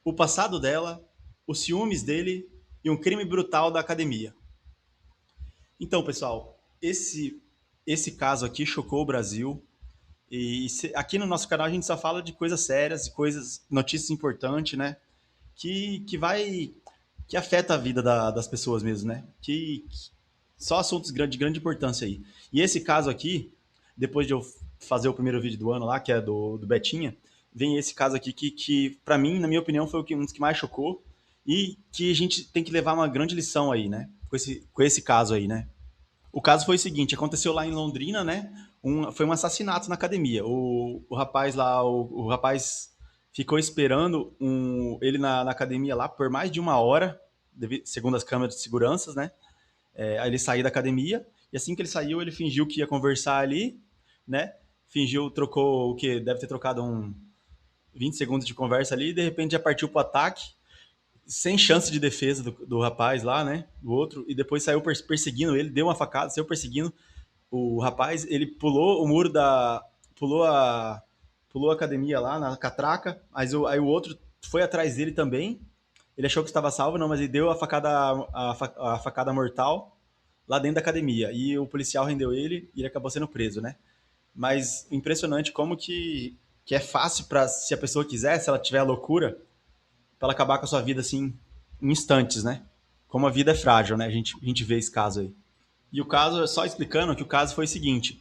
o passado dela, os ciúmes dele e um crime brutal da academia. Então, pessoal, esse caso aqui chocou o Brasil. E aqui no nosso canal a gente só fala de coisas sérias, de coisas, notícias importantes, né? Que afeta a vida das pessoas mesmo, né? Só assuntos de grande importância aí. E esse caso aqui, depois de eu fazer o primeiro vídeo do ano lá, que é do Betinha, vem esse caso aqui que para mim, na minha opinião, foi um dos que mais chocou e que a gente tem que levar uma grande lição aí, né? Com esse caso aí, né? O caso foi o seguinte, aconteceu lá em Londrina, né? Foi um assassinato na academia. O rapaz lá, o rapaz ficou esperando ele na academia lá por mais de uma hora, segundo as câmeras de segurança, né? Aí ele saiu da academia e assim que ele saiu, ele fingiu que ia conversar ali, né? Fingiu, trocou o que? Deve ter trocado 20 segundos de conversa ali e de repente já partiu pro ataque sem chance de defesa do rapaz lá, né? Do outro, e depois saiu perseguindo ele, deu uma facada, saiu perseguindo o rapaz, ele pulou o muro da. Pulou a academia lá na catraca, aí o outro foi atrás dele também. Ele achou que estava salvo, não, mas ele deu a facada mortal lá dentro da academia. E o policial rendeu ele e ele acabou sendo preso, né? Mas impressionante como que é fácil para, se a pessoa quiser, se ela tiver a loucura, para ela acabar com a sua vida assim, em instantes, né? Como a vida é frágil, né? A gente vê esse caso aí. E o caso, só explicando que o caso foi o seguinte: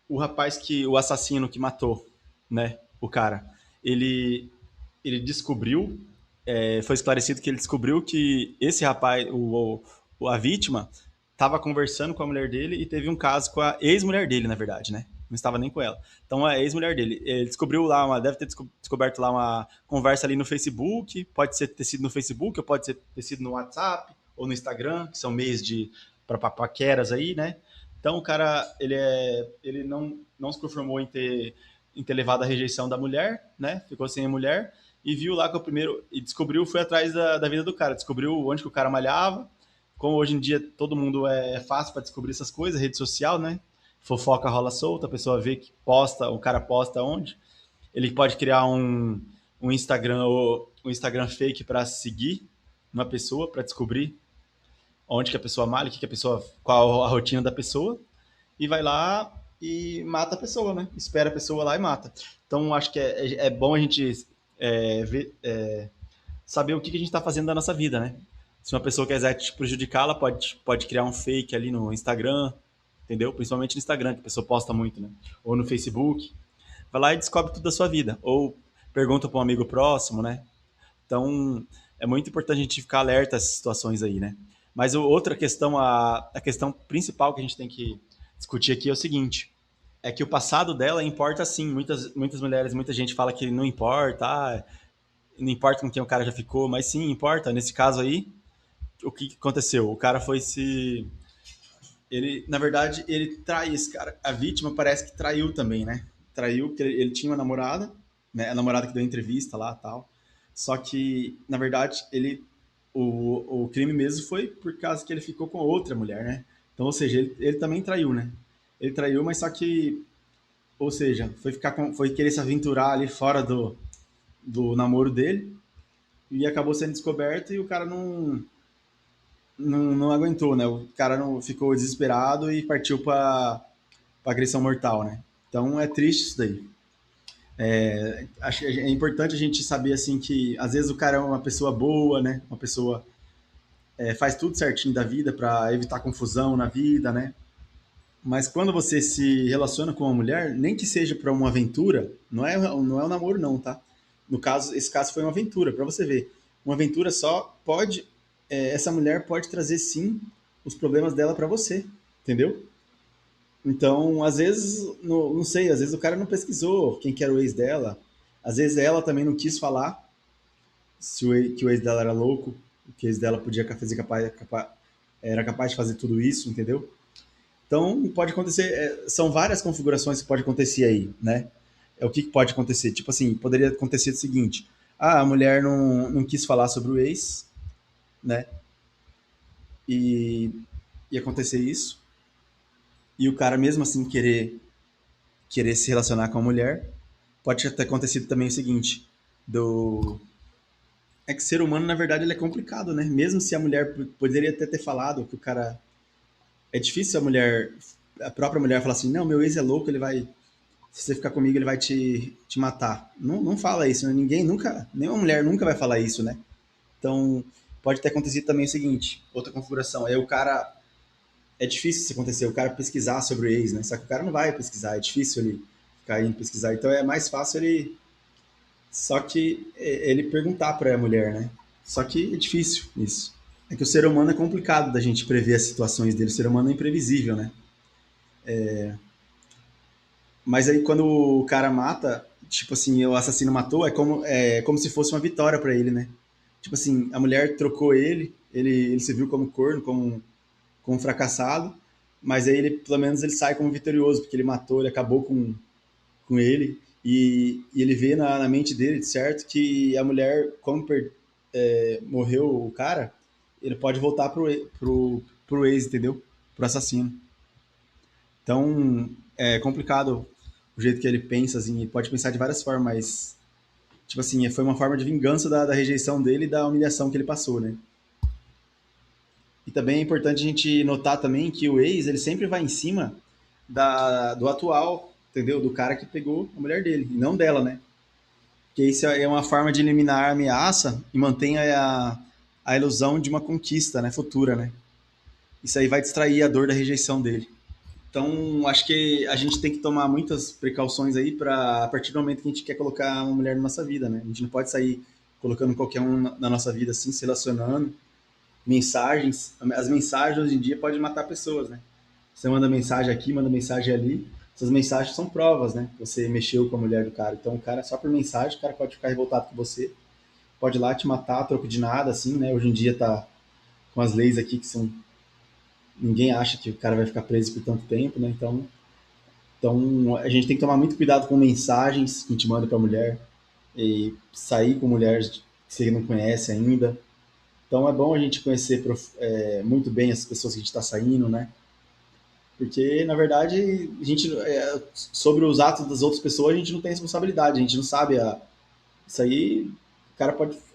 o rapaz o assassino que matou, né, o cara, ele, ele descobriu, foi esclarecido que ele descobriu que esse rapaz, a vítima, estava conversando com a mulher dele e teve um caso com a ex-mulher dele, na verdade, né? Não estava nem com ela. Então a ex-mulher dele, ele descobriu lá deve ter descoberto lá uma conversa ali no Facebook, pode ter sido no Facebook, ou pode ter sido no WhatsApp ou no Instagram, que são meios de para paqueras aí, né? Então o cara, ele não se conformou em ter levado a rejeição da mulher, né? Ficou sem a mulher e viu lá que o primeiro e descobriu, foi atrás da vida do cara, descobriu onde que o cara malhava. Como hoje em dia todo mundo é fácil para descobrir essas coisas, rede social, né? Fofoca rola solta, a pessoa vê que posta, o cara posta onde. Ele pode criar um Instagram ou um Instagram fake para seguir uma pessoa, para descobrir onde que a pessoa malha, qual a rotina da pessoa, e vai lá e mata a pessoa, né? Espera a pessoa lá e mata. Então acho que é bom a gente saber o que a gente está fazendo da nossa vida, né? Se uma pessoa quiser te prejudicar, ela pode criar um fake ali no Instagram, entendeu? Principalmente no Instagram, que a pessoa posta muito, né? Ou no Facebook. Vai lá e descobre tudo da sua vida. Ou pergunta para um amigo próximo, né? Então, é muito importante a gente ficar alerta a essas situações aí, né? Mas outra questão, a questão principal que a gente tem que discutir aqui é o seguinte: é que o passado dela importa sim. Muitas mulheres, muita gente fala que não importa, não importa com quem o cara já ficou, mas sim, importa. Nesse caso aí, o que aconteceu? O cara foi se. Ele, na verdade, ele trai esse cara. A vítima parece que traiu também, né? Traiu, porque ele tinha uma namorada, né? A namorada que deu entrevista lá tal. Só que, na verdade, o crime mesmo foi por causa que ele ficou com outra mulher, né? Então, ou seja, ele também traiu, né? Ele traiu, mas só que, ou seja, foi querer se aventurar ali fora do namoro dele e acabou sendo descoberto e o cara não aguentou, né? O cara não ficou desesperado e partiu para agressão mortal, né? Então é triste isso daí. Acho que é importante a gente saber assim que às vezes o cara é uma pessoa boa, né? Uma pessoa faz tudo certinho da vida para evitar confusão na vida, né? Mas quando você se relaciona com uma mulher, nem que seja para uma aventura, não é um namoro não, tá? No caso, esse caso foi uma aventura, para você ver. Uma aventura só pode, essa mulher pode trazer sim os problemas dela para você, entendeu? Então, às vezes, não sei, às vezes o cara não pesquisou quem que era o ex dela, às vezes ela também não quis falar que o ex dela era louco, que o ex dela podia fazer era capaz de fazer tudo isso, entendeu? Então, pode acontecer, são várias configurações que pode acontecer aí, né? É o que pode acontecer. Tipo assim, poderia acontecer o seguinte: a mulher não quis falar sobre o ex, né? E ia acontecer isso. E o cara, mesmo assim, querer se relacionar com a mulher. Pode ter acontecido também o seguinte: do... É que ser humano, na verdade, ele é complicado, né? Mesmo se a mulher poderia até ter falado que o cara... É difícil a própria mulher falar assim, não, meu ex é louco, ele vai... Se você ficar comigo, ele vai te matar. Não, não fala isso, né? Ninguém nunca... Nenhuma mulher nunca vai falar isso, né? Então, pode ter acontecido também o seguinte, outra configuração, é o cara... É difícil isso acontecer, o cara pesquisar sobre o ex, né? Só que o cara não vai pesquisar, é difícil ele ficar indo pesquisar. Então é mais fácil ele... Só que ele perguntar para a mulher, né? Só que é difícil isso. É que o ser humano é complicado da gente prever as situações dele. O ser humano é imprevisível, né? Mas aí quando o cara mata, tipo assim, o assassino matou, é como se fosse uma vitória para ele, né? Tipo assim, a mulher trocou ele se viu como corno, como um fracassado, mas aí ele, pelo menos, ele sai como vitorioso, porque ele matou, ele acabou com ele, e ele vê na mente dele, certo, que a mulher, morreu o cara, ele pode voltar pro ex, entendeu? Pro assassino. Então, é complicado o jeito que ele pensa, assim, ele pode pensar de várias formas, mas, tipo assim, foi uma forma de vingança da rejeição dele e da humilhação que ele passou, né? E também é importante a gente notar também que o ex, ele sempre vai em cima do atual, entendeu? Do cara que pegou a mulher dele, e não dela, né? Porque isso é uma forma de eliminar a ameaça e mantém a ilusão de uma conquista, né? Futura, né? Isso aí vai distrair a dor da rejeição dele. Então, acho que a gente tem que tomar muitas precauções aí para a partir do momento que a gente quer colocar uma mulher na nossa vida, né? A gente não pode sair colocando qualquer um na nossa vida assim, se relacionando. Mensagens, as mensagens hoje em dia podem matar pessoas, né? Você manda mensagem aqui, manda mensagem ali. Essas mensagens são provas, né? Você mexeu com a mulher do cara. Então, o cara, só por mensagem, o cara pode ficar revoltado com você, pode ir lá te matar a troco de nada, assim, né? Hoje em dia tá com as leis aqui que são. Ninguém acha que o cara vai ficar preso por tanto tempo, né? Então a gente tem que tomar muito cuidado com mensagens que a gente manda pra mulher e sair com mulheres que você não conhece ainda. Então é bom a gente conhecer muito bem as pessoas que a gente está saindo, né? Porque, na verdade, sobre os atos das outras pessoas, a gente não tem responsabilidade, a gente não sabe isso aí,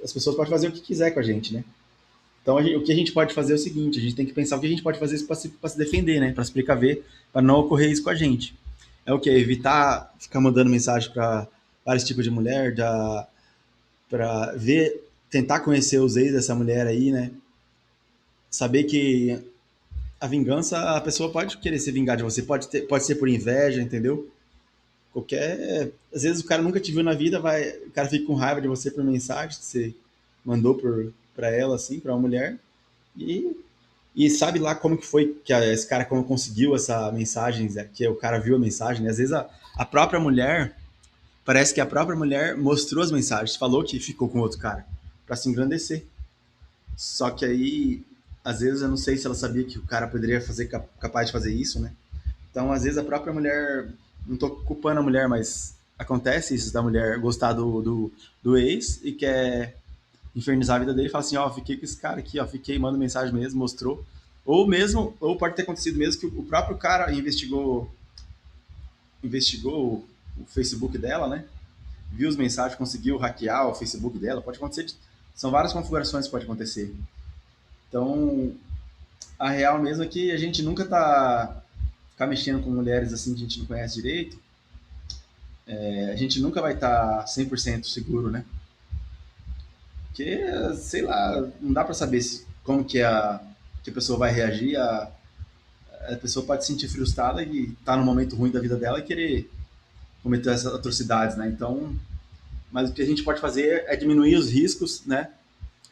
as pessoas podem fazer o que quiser com a gente, né? Então, o que a gente pode fazer é o seguinte, a gente tem que pensar o que a gente pode fazer para se defender, né? Para se precaver, para não ocorrer isso com a gente. É o que? Evitar ficar mandando mensagem para vários tipos de mulher, para ver, tentar conhecer os ex dessa mulher aí, né? Saber que a vingança, a pessoa pode querer se vingar de você, pode ser por inveja, entendeu? Às vezes o cara nunca te viu na vida, o cara fica com raiva de você por mensagem que você mandou pra ela, assim, pra uma mulher, e, e sabe lá como que foi que esse cara como conseguiu essa mensagem, que o cara viu a mensagem, né? Às vezes a própria mulher, parece que a própria mulher mostrou as mensagens, falou que ficou com outro cara, pra se engrandecer. Só que aí, às vezes eu não sei se ela sabia que o cara poderia fazer capaz de fazer isso, né? Então, às vezes a própria mulher, não tô culpando a mulher, mas acontece isso da mulher gostar do ex e quer infernizar a vida dele e fala assim, ó, fiquei com esse cara aqui, ó, fiquei, manda mensagem mesmo, mostrou. Ou pode ter acontecido mesmo que o próprio cara investigou o Facebook dela, né? Viu as mensagens, conseguiu hackear o Facebook dela, pode acontecer, são várias configurações que pode acontecer. Então, a real mesmo é que a gente nunca tá ficar mexendo com mulheres assim que a gente não conhece direito, a gente nunca vai estar 100% seguro, né? Porque, sei lá, não dá para saber como que a pessoa vai reagir. A pessoa pode se sentir frustrada e estar tá num momento ruim da vida dela e querer cometer essas atrocidades, né? Então, mas o que a gente pode fazer é diminuir os riscos, né?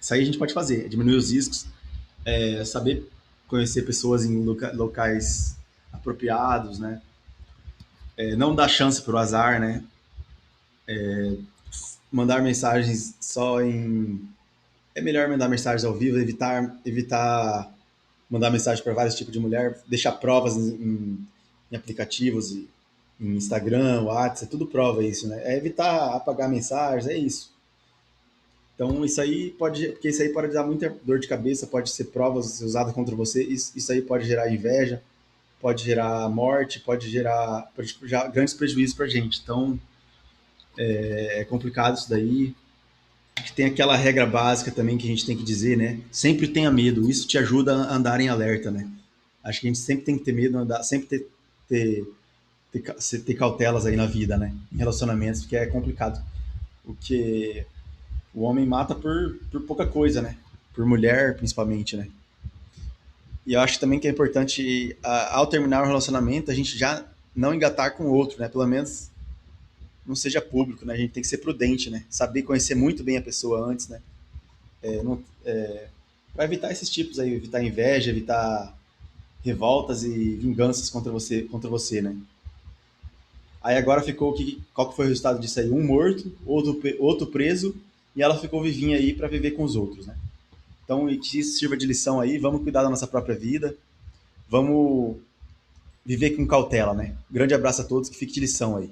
Isso aí a gente pode fazer, é diminuir os riscos, saber conhecer pessoas em locais apropriados, né? Não dar chance pro azar, né? Mandar mensagens só em. É melhor mandar mensagens ao vivo, evitar mandar mensagem para vários tipos de mulher, deixar provas em aplicativos, em Instagram, WhatsApp, é tudo prova isso, né? É evitar apagar mensagens, é isso. Então porque isso aí pode dar muita dor de cabeça, pode ser provas usadas contra você, isso aí pode gerar inveja, pode gerar morte, pode gerar grandes prejuízos pra gente. Então, é complicado isso daí. que tem aquela regra básica também que a gente tem que dizer, né? Sempre tenha medo, isso te ajuda a andar em alerta, né? Acho que a gente sempre tem que ter medo, andar, sempre ter, ter cautelas aí na vida, né? Em relacionamentos, porque é complicado. Porque o homem mata por pouca coisa, né? Por mulher, principalmente, né? E eu acho também que é importante, ao terminar o relacionamento, a gente já não engatar com o outro, né? Pelo menos não seja público, né? A gente tem que ser prudente, né? Saber conhecer muito bem a pessoa antes, né? Não, para evitar esses tipos aí, evitar inveja, evitar revoltas e vinganças contra você, né? Aí agora ficou qual que foi o resultado disso aí? Um morto, outro preso, e ela ficou vivinha aí para viver com os outros, né? Então, e que isso sirva de lição aí, vamos cuidar da nossa própria vida, vamos viver com cautela, né? Grande abraço a todos, que fique de lição aí.